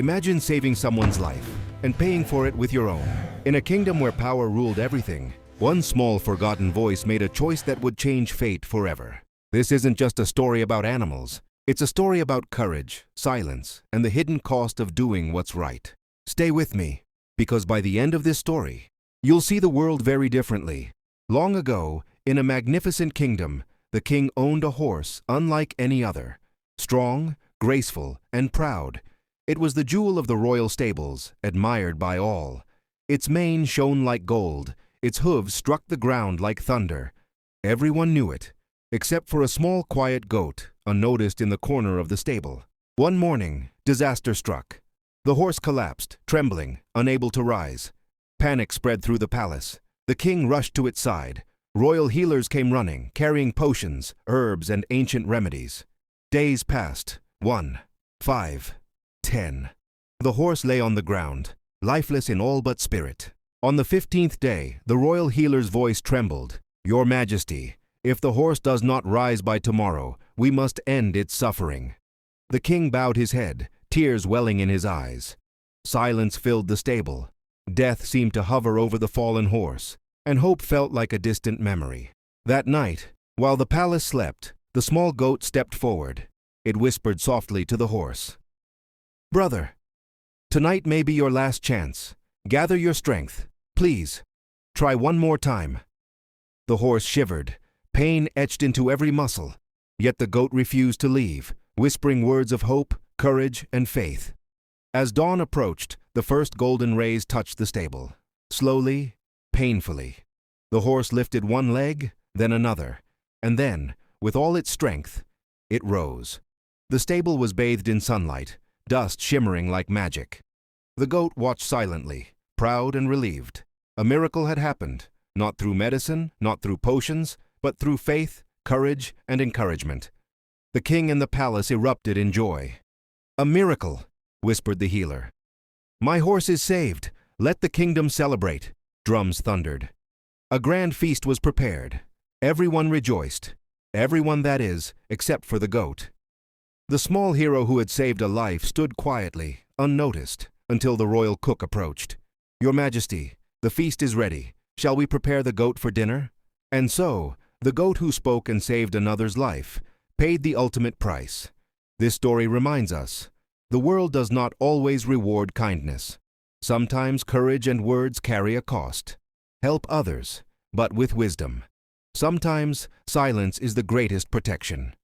Imagine saving someone's life and paying for it with your own. In a kingdom where power ruled everything, one small forgotten voice made a choice that would change fate forever. This isn't just a story about animals. It's a story about courage, silence, and the hidden cost of doing what's right. Stay with me, because by the end of this story, you'll see the world very differently. Long ago, in a magnificent kingdom, the king owned a horse unlike any other. Strong, graceful, and proud, it was the jewel of the royal stables, admired by all. Its mane shone like gold, its hooves struck the ground like thunder. Everyone knew it, except for a small quiet goat, unnoticed in the corner of the stable. One morning, disaster struck. The horse collapsed, trembling, unable to rise. Panic spread through the palace. The king rushed to its side. Royal healers came running, carrying potions, herbs, and ancient remedies. Days passed. 1, 5, 10. The horse lay on the ground, lifeless in all but spirit. On the 15th day, the royal healer's voice trembled. "Your Majesty, if the horse does not rise by tomorrow, we must end its suffering." The king bowed his head, tears welling in his eyes. Silence filled the stable. Death seemed to hover over the fallen horse, and hope felt like a distant memory. That night, while the palace slept, the small goat stepped forward. It whispered softly to the horse, "Brother, tonight may be your last chance. Gather your strength. Please, try one more time." The horse shivered. Pain etched into every muscle. Yet the goat refused to leave, whispering words of hope, courage, and faith. As dawn approached, the first golden rays touched the stable. Slowly, painfully. The horse lifted one leg, then another, and then, with all its strength, it rose. The stable was bathed in sunlight, dust shimmering like magic. The goat watched silently, proud and relieved. A miracle had happened, not through medicine, not through potions, but through faith, courage, and encouragement. The king and the palace erupted in joy. "A miracle," whispered the healer. "My horse is saved. Let the kingdom celebrate," drums thundered. A grand feast was prepared. Everyone rejoiced. Everyone, that is, except for the goat. The small hero who had saved a life stood quietly, unnoticed, until the royal cook approached. "Your Majesty, the feast is ready. Shall we prepare the goat for dinner?" And so, the goat who spoke and saved another's life paid the ultimate price. This story reminds us, the world does not always reward kindness. Sometimes courage and words carry a cost. Help others, but with wisdom. Sometimes silence is the greatest protection.